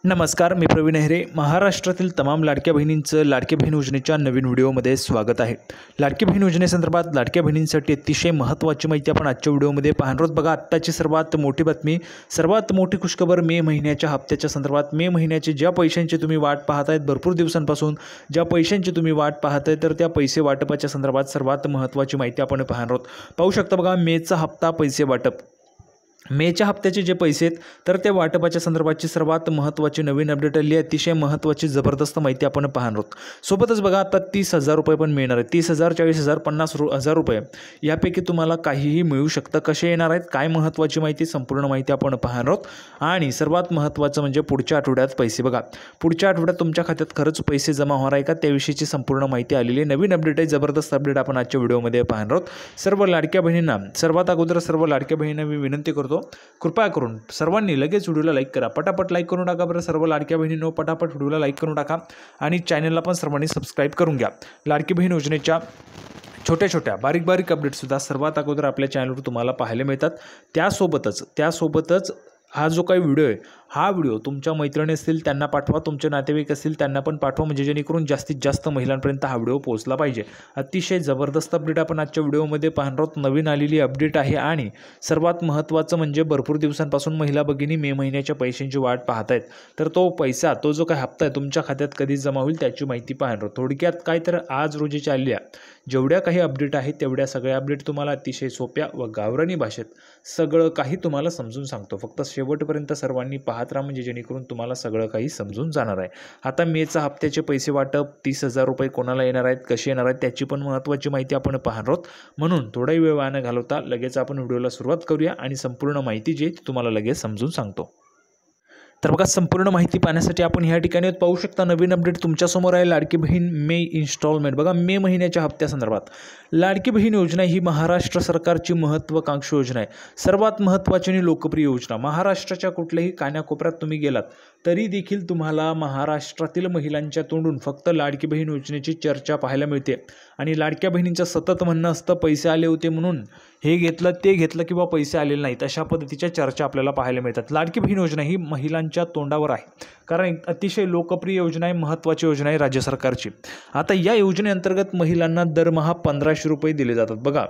नमस्कार, मी प्रवीण हेरे. महाराष्ट्रातील तमाम लाडक्या बहिणींचं लाडकी बहीण योजनेच्या नवीन व्हिडिओमध्ये स्वागत आहे. लाडकी बहीण योजनेसंदर्भात लाडक्या बहिणींसाठी अतिशय महत्त्वाची माहिती आपण आजच्या व्हिडिओमध्ये पाहणार आहोत. बघा, आत्ताची सर्वात मोठी बातमी, सर्वात मोठी खुशखबर मे महिन्याच्या हप्त्याच्या संदर्भात. मे महिन्याचे ज्या पैशांची तुम्ही वाट पाहत आहेत, भरपूर दिवसांपासून ज्या पैशांची तुम्ही वाट पाहत आहे, तर त्या पैसे वाटपाच्या संदर्भात सर्वात महत्त्वाची माहिती आपण पाहणार आहोत. पाहू शकता बघा, मेचा हप्ता पैसे वाटप. मेच्या हप्त्याचे जे पैसे आहेत तर त्या वाटपाच्या संदर्भाची सर्वात महत्त्वाची नवीन अपडेट आली आहे. अतिशय महत्त्वाची जबरदस्त माहिती आपण पाहणार आहोत. सोबतच बघा, आता 30,000 रुपये पण मिळणार आहेत. 30,000, 40,000, 50,000 रुपये यापैकी तुम्हाला काहीही मिळू शकतं. कसे येणार आहेत, काय महत्त्वाची माहिती, संपूर्ण माहिती आपण पाहणार आहोत. आणि सर्वात महत्त्वाचं म्हणजे पुढच्या आठवड्यात पैसे. बघा, पुढच्या आठवड्यात तुमच्या खात्यात खरंच पैसे जमा होणार आहे का, त्याविषयीची संपूर्ण माहिती आलेली आहे. नवीन अपडेट आहे, जबरदस्त अपडेट आपण आजच्या व्हिडिओमध्ये पाहणार आहोत. सर्व लाडक्या बहिणींना, सर्वात अगोदर सर्व लाडक्या बहिणींना मी विनंती करतो, कृपया करून सर्वांनी लगेच व्हिडिओला लाईक करा. पटापट लाईक करून टाका बरं. सर्व लाडक्या बहिणींनो, पटापट व्हिडिओला लाईक करून टाका आणि चॅनलला पण सर्वांनी सबस्क्राईब करून घ्या. लाडकी बहीण योजनेच्या छोट्या छोट्या बारीक बारीक अपडेटसुद्धा सर्वात अगोदर आपल्या चॅनलवर तुम्हाला पाहायला मिळतात. त्यासोबतच हा जो काही व्हिडिओ आहे, हा व्हिडिओ तुमच्या मैत्रिणी असतील त्यांना पाठवा, तुमचे नातेवाईक असतील त्यांना पण पाठवा, म्हणजे जेणेकरून जास्तीत जास्त महिलांपर्यंत हा व्हिडिओ पोहोचला पाहिजे. अतिशय जबरदस्त अपडेट आपण आजच्या व्हिडिओमध्ये पाहणार आहोत. नवीन आलेली अपडेट आहे आणि सर्वात महत्त्वाचं म्हणजे भरपूर दिवसांपासून महिला भगिनी मे महिन्याच्या पैशांची वाट पाहत आहेत. तर तो पैसा, तो जो काही हप्ता आहे तुमच्या खात्यात कधी जमा होईल त्याची माहिती पाहणार आहोत. थोडक्यात काय, तर आज रोजीच्या आलेल्या जेवढ्या काही अपडेट आहेत तेवढ्या सगळ्या अपडेट तुम्हाला अतिशय सोप्या व गावरानी भाषेत सगळं काही तुम्हाला समजून सांगतो. फक्त शेवटपर्यंत सर्वांनी पाहत राहा, म्हणजे जेणेकरून तुम्हाला सगळं काही समजून जाणार आहे. आता मेचा हप्त्याचे पैसे वाटप 30,000 रुपये कोणाला येणार आहेत, कसे येणार आहेत, त्याची पण महत्त्वाची माहिती आपण पाहणार आहोत. म्हणून थोडाही वेळ वाया न घालवता लगेच आपण व्हिडिओला सुरुवात करूया आणि संपूर्ण माहिती जी आहे ती तुम्हाला लगेच समजून सांगतो. तर बघा, संपूर्ण माहिती पाहण्यासाठी आपण ह्या ठिकाणी पाहू शकता. नवीन अपडेट तुमच्यासमोर आहे. लाडकी बहीण मे इन्स्टॉलमेंट. बघा, मे महिन्याच्या हप्त्यासंदर्भात लाडकी बहीण योजना ही महाराष्ट्र सरकारची महत्त्वाकांक्षी योजना आहे. सर्वात महत्त्वाची आणि लोकप्रिय योजना. महाराष्ट्राच्या कुठल्याही कानाकोपऱ्यात तुम्ही गेलात तरी देखील तुम्हाला महाराष्ट्रातील महिलांच्या तोंडून फक्त लाडकी बहीण योजनेची चर्चा पाहायला मिळते. आणि लाडक्या बहिणींचं सतत म्हणणं असतं, पैसे आले होते म्हणून हे घेतलं ते घेतलं किंवा पैसे आलेले नाहीत, अशा पद्धतीच्या चर्चा आपल्याला पाहायला मिळतात. लाडकी बहीण योजना ही महिलांच्या तोंडावर आहे, कारण अतिशय लोकप्रिय योजना आहे, महत्त्वाची योजना आहे राज्य सरकारची. आता या योजनेअंतर्गत महिलांना दरमहा 1,500 रुपये दिले जातात. बघा,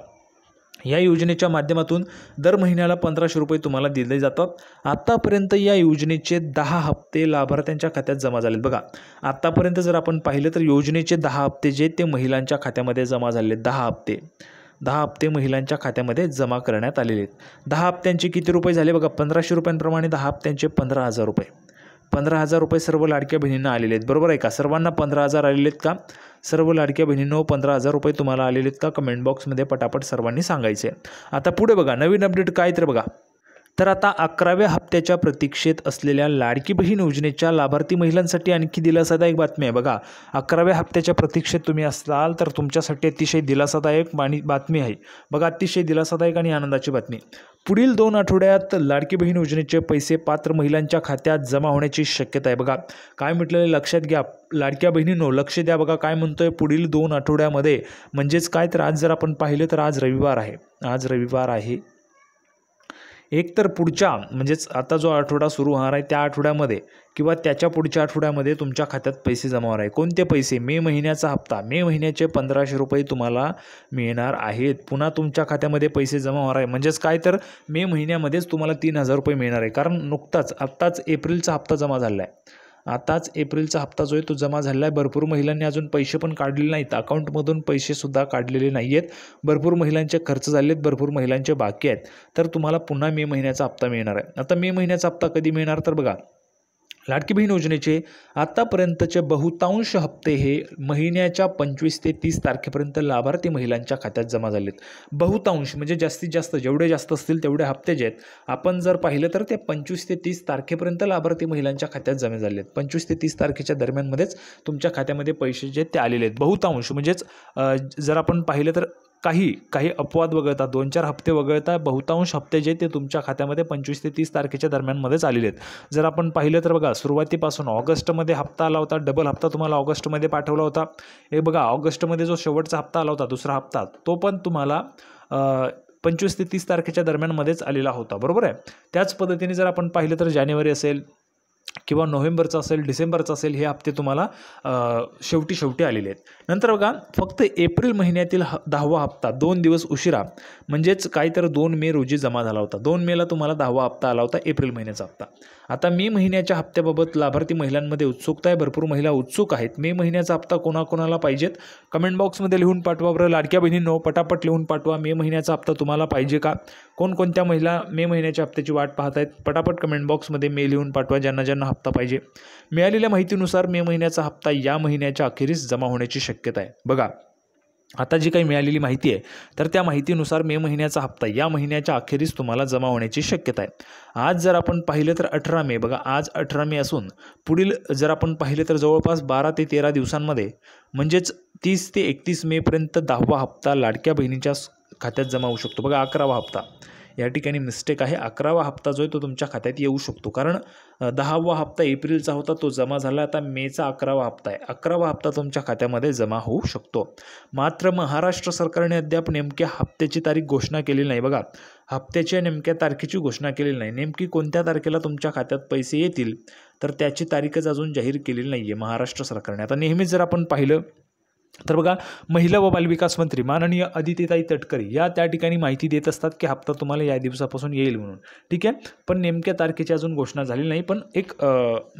या योजनेच्या माध्यमातून दर महिन्याला 1,500 रुपये तुम्हाला दिले जातात. आत्तापर्यंत या योजनेचे 10 हप्ते लाभार्थ्यांच्या खात्यात जमा झालेत. बघा, आत्तापर्यंत जर आपण पाहिलं तर योजनेचे 10 हप्ते जे ते महिलांच्या खात्यामध्ये जमा झाले. 10 हप्ते महिलांच्या खात्यामध्ये जमा करण्यात आलेले आहेत. 10 हप्त्यांचे किती रुपये झाले? बघा, 1,500 रुपयांप्रमाणे 10 हप्त्यांचे 15,000 रुपये. 15,000 रुपये सर्व लाडक्या बहिणींना आलेले आहेत. बरोबर आहे का? सर्वांना 15,000 आलेले आहेत का? सर्व लाडक्या बहिणींनो, 15,000 रुपये तुम्हाला आलेले आहेत का? कमेंट बॉक्समध्ये पटापट सर्वांनी सांगायचे. आता पुढे बघा, नवीन अपडेट काय, तर बघा, तर आता 11व्या हप्त्याच्या प्रतीक्षेत असलेल्या लाडकी बहीण योजनेच्या लाभार्थी महिलांसाठी आणखी दिलासादायक बातमी आहे. बघा, 11व्या हप्त्याच्या प्रतीक्षेत तुम्ही असाल तर तुमच्यासाठी अतिशय दिलासादायक बातमी आहे. बघा, अतिशय दिलासादायक आणि आनंदाची बातमी. पुढील 2 आठवड्यात लाडकी बहीण योजनेचे पैसे पात्र महिलांच्या खात्यात जमा होण्याची शक्यता आहे. बघा, काय म्हटलेलं लक्षात घ्या लाडक्या बहिणींनो, लक्ष द्या. बघा काय म्हणतोय, पुढील 2 आठवड्यामध्ये, म्हणजेच काय, तर आज जर आपण पाहिलं तर आज रविवार आहे. एक तर पुढच्या, म्हणजेच आता जो आठवडा सुरू होणार आहे त्या आठवड्यामध्ये किंवा त्याच्या पुढच्या आठवड्यामध्ये तुमच्या खात्यात पैसे जमा होणार आहे. कोणते पैसे? मे महिन्याचा हप्ता. मे महिन्याचे 1,500 रुपये तुम्हाला मिळणार आहेत. पुन्हा तुमच्या खात्यामध्ये पैसे जमा होणार आहे. म्हणजेच काय, तर मे महिन्यामध्येच तुम्हाला 3,000 रुपये मिळणार आहे. कारण आत्ताच एप्रिलचा हप्ता जमा झाला आहे. आताच एप्रिलचा हप्ता जो आहे तो जमा झाला आहे. भरपूर महिलांनी अजून पैसे पण काढलेले नाहीत. अकाउंटमधून पैसेसुद्धा काढलेले नाही आहेत. भरपूर महिलांचे खर्च झाले आहेत, भरपूर महिलांचे बाकी आहेत. तर तुम्हाला पुन्हा मे महिन्याचा हप्ता मिळणार आहे. आता मे महिन्याचा हप्ता कधी मिळणार, तर बघा, लाडकी बहीण योजनेचे आतापर्यंतचे बहुतांश हप्ते हे महिन्याच्या 25 ते 30 तारखेपर्यंत लाभार्थी महिलांच्या खात्यात जमा झालेत. बहुतांश म्हणजे जास्तीत जास्त, जेवढे जास्त असतील तेवढे हप्ते जे आहेत आपण जर पाहिलं तर ते 25 ते 30 तारखेपर्यंत लाभार्थी महिलांच्या खात्यात जमा झाले आहेत. 25 ते 30 तारखेच्या दरम्यानमध्येच तुमच्या खात्यामध्ये पैसे जे ते आलेले आहेत. बहुतांश म्हणजेच जर आपण पाहिलं तर काही अपवाद वगळता, 2-4 हप्ते वगळता बहुतांश हप्ते जे ते तुमच्या खात्यामध्ये 25 ते 30 तारखेच्या दरम्यानमध्येच आलेले आहेत. जर आपण पाहिलं तर बघा, सुरुवातीपासून ऑगस्टमध्ये हप्ता आला होता, डबल हप्ता तुम्हाला ऑगस्टमध्ये पाठवला होता. हे बघा, ऑगस्टमध्ये जो शेवटचा हप्ता आला होता, दुसरा हप्ता, तो पण तुम्हाला 25 ते 30 तारखेच्या दरम्यानमध्येच आलेला होता. बरोबर आहे. त्याच पद्धतीने जर आपण पाहिलं तर जानेवारी असेल, किंवा नोव्हेंबरचा असेल, डिसेंबरचा असेल, हे हप्ते तुम्हाला शेवटी आलेले आहेत. नंतर बघा फक्त एप्रिल महिन्यातील 10वा हप्ता 2 दिवस उशिरा, म्हणजेच काय तर 2 मे रोजी जमा झाला होता. 2 मेला तुम्हाला 10वा हप्ता आला होता, एप्रिल महिन्याचा हप्ता. आता मे महिन्याच्या हप्त्याबाबत लाभार्थी महिलांमध्ये उत्सुकता आहे, भरपूर महिला उत्सुक आहेत. मे महिन्याचा हप्ता कोणाकोणाला पाहिजेत कमेंट बॉक्समध्ये लिहून पाठवा बरं. लाडक्या बहिणींनो पटापट लिहून पाठवा, मे महिन्याचा हप्ता तुम्हाला पाहिजे का? कोणकोणत्या महिला मे महिन्याच्या हप्त्याची वाट पाहत आहेत? पटापट कमेंट बॉक्समध्ये मे लिहून पाठवा, ज्यांना हप्ता पाहिजे. मिळालेल्या माहितीनुसार मे महिन्याचा हप्ता या महिन्याच्या अखेरीस जमा होण्याची शक्यता आहे. बघा आता जी काही मिळालेली माहिती आहे तर त्या माहितीनुसार मे महिन्याचा हप्ता या महिन्याच्या अखेरीस तुम्हाला जमा होण्याची शक्यता आहे. आज जर आपण पाहिलं तर 18 मे, बघा आज 18 मे असून पुढील जर आपण पाहिलं तर जवळपास 12 ते 13 दिवसांमध्ये म्हणजेच 30 ते 31 मेपर्यंत 10वा हप्ता लाडक्या बहिणीच्या खात्यात जमा होऊ शकतो. बघा 11वा हप्ता, या ठिकाणी मिस्टेक आहे, 11वा हप्ता जो आहे तो तुमच्या खात्यात येऊ शकतो. कारण 10वा हप्ता एप्रिलचा होता, तो जमा झाला. आता मेचा 11वा हप्ता आहे, 11वा हप्ता तुमच्या खात्यामध्ये जमा होऊ शकतो. मात्र महाराष्ट्र सरकारने अद्याप नेमक्या हप्त्याची तारीख घोषणा केलेली नाही. बघा हप्त्याच्या नेमक्या तारखेची घोषणा केलेली नाही. नेमकी कोणत्या तारखेला तुमच्या खात्यात पैसे येतील तर त्याची तारीखच अजून जाहीर केलेली नाही आहे महाराष्ट्र सरकारने. आता नेहमीच जर आपण पाहिलं तर बघा महिला व बालविकास मंत्री माननीय अदितीताई तटकरे या त्या ठिकाणी माहिती देत असतात की हप्ता तुम्हाला या दिवसापासून येईल म्हणून, ठीक आहे. पण नेमक्या तारखेची अजून घोषणा झाली नाही, पण एक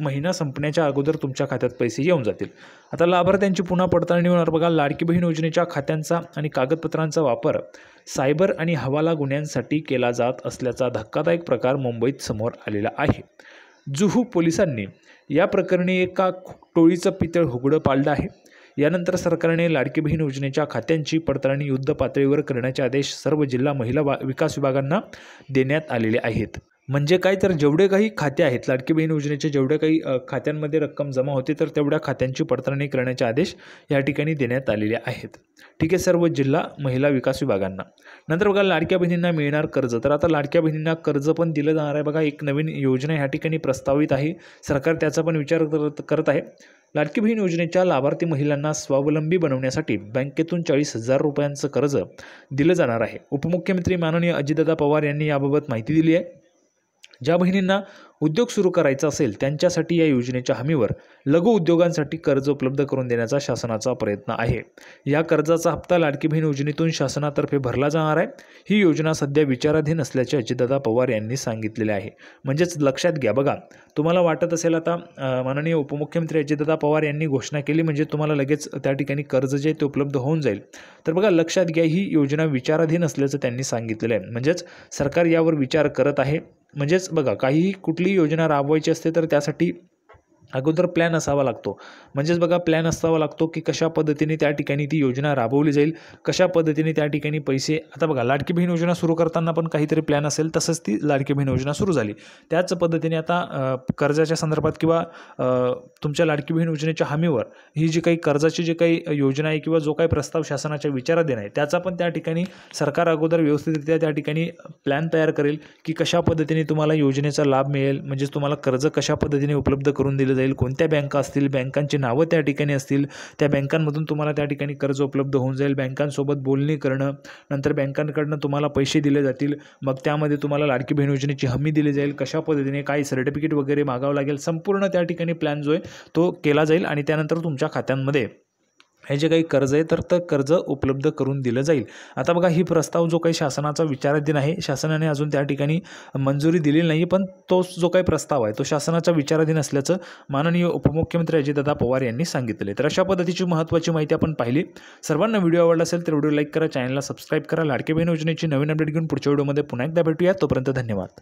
महिना संपण्याच्या अगोदर तुमच्या खात्यात पैसे येऊन जातील. आता लाभार्थ्यांची पुन्हा पडताळणी होणार. बघा लाडकी बहीण योजनेच्या खात्यांचा आणि कागदपत्रांचा वापर सायबर आणि हवाला गुन्ह्यांसाठी केला जात असल्याचा धक्कादायक प्रकार मुंबईत समोर आलेला आहे. जुहू पोलिसांनी या प्रकरणी एका टोळीचं पितळ उघडं पाडलं आहे. यानंतर सरकारने लाडकी बहीण योजनेच्या खात्यांची पडताळणी युद्ध पातळीवर करण्याचे आदेश सर्व जिल्हा महिला विकास विभागांना देण्यात आलेले आहेत. म्हणजे काय तर जेवढे काही खाते आहेत लाडकी बहीण योजनेचे, जेवढे काही खात्यांमध्ये रक्कम जमा होते तर तेवढ्या खात्यांची पडताळणी करण्याचे आदेश या ठिकाणी देण्यात आलेले आहेत, ठीक आहे, सर्व जिल्हा महिला विकास विभागांना. नंतर बघा लाडक्या बहिणींना मिळणार कर्ज. तर आता लाडक्या बहिणींना कर्ज पण दिलं जाणार आहे. बघा एक नवीन योजना ह्या ठिकाणी प्रस्तावित आहे, सरकार त्याचा पण विचार करत आहे. लाडकी बहीण योजनेच्या लाभार्थी महिलांना स्वावलंबी बनवण्यासाठी बँकेतून 40,000 रुपयांचं कर्ज दिलं जाणार आहे. उपमुख्यमंत्री माननीय अजितदादा पवार यांनी याबाबत माहिती दिली आहे. ज्या बहिणींना उद्योग सुरू करायचा असेल त्यांच्यासाठी या योजनेच्या हमीवर लघु उद्योगांसाठी कर्ज उपलब्ध करून देण्याचा शासनाचा प्रयत्न आहे. या कर्जाचा हप्ता लाडकी बहीण योजनेतून शासनातर्फे भरला जाणार आहे. ही योजना सध्या विचाराधीन असल्याचे अजितदादा पवार यांनी सांगितलेले आहे. म्हणजेच लक्षात घ्या, बघा तुम्हाला वाटत असेल आता माननीय उपमुख्यमंत्री अजितदादा पवार यांनी घोषणा केली म्हणजे तुम्हाला लगेच त्या ठिकाणी कर्ज जे ते उपलब्ध होऊन जाईल. तर बघा लक्षात घ्या, ही योजना विचाराधीन असल्याचं त्यांनी सांगितलेलं आहे. म्हणजेच सरकार यावर विचार करत आहे. म्हणजेच बघा काहीही कुठलीही योजना राबवायची असते तर त्यासाठी अगोदर प्लॅन असावा लागतो. म्हणजेच बघा प्लॅन असावा लागतो की कशा पद्धतीने त्या ठिकाणी ती योजना राबवली जाईल, कशा पद्धतीने त्या ठिकाणी पैसे. आता बघा लाडकी बहीण योजना सुरू करताना पण काहीतरी प्लॅन असेल, तसंच ती लाडकी बहीण योजना सुरू झाली. त्याच पद्धतीने आता कर्जाच्या संदर्भात किंवा तुमच्या लाडकी बहीण योजनेच्या हमीवर ही जी काही कर्जाची जी काही योजना आहे किंवा जो काही प्रस्ताव शासनाच्या विचाराधीन आहे त्याचा पण त्या ठिकाणी सरकार अगोदर व्यवस्थितरित्या त्या ठिकाणी प्लॅन तयार करेल की कशा पद्धतीने तुम्हाला योजनेचा लाभ मिळेल. म्हणजेच तुम्हाला कर्ज कशा पद्धतीने उपलब्ध करून दिलं जाईल, कोणत्या बँका असतील, बँकांची नावं त्या ठिकाणी असतील, त्या बँकांमधून तुम्हाला त्या ठिकाणी कर्ज उपलब्ध होऊन जाईल. बँकांसोबत बोलणी करणं, नंतर बँकांकडनं तुम्हाला पैसे दिले जातील, मग त्यामध्ये तुम्हाला लाडकी बहीण योजनेची हमी दिली जाईल, कशा पद्धतीने काय सर्टिफिकेट वगैरे मागावं लागेल, संपूर्ण त्या ठिकाणी प्लॅन जो आहे तो केला जाईल आणि त्यानंतर तुमच्या खात्यांमध्ये हे जे काही कर्ज आहे तर कर्ज उपलब्ध करून दिलं जाईल. आता बघा ही प्रस्ताव जो काही शासनाचा विचाराधीन आहे, शासनाने अजून त्या ठिकाणी मंजुरी दिलेली नाही, पण तो जो काही प्रस्ताव आहे तो शासनाचा विचाराधीन असल्याचं माननीय उपमुख्यमंत्री अजितदादा पवार यांनी सांगितले. तर अशा पद्धतीची महत्त्वाची माहिती आपण पाहिली. सर्वांना व्हिडिओ आवडला असेल तर व्हिडिओ लाईक करा, चॅनलला सबस्क्राईब करा. लाडकी बहीण योजनेची नवीन अपडेट घेऊन पुढच्या व्हिडिओमध्ये पुन्हा एकदा भेटूया. तोपर्यंत धन्यवाद.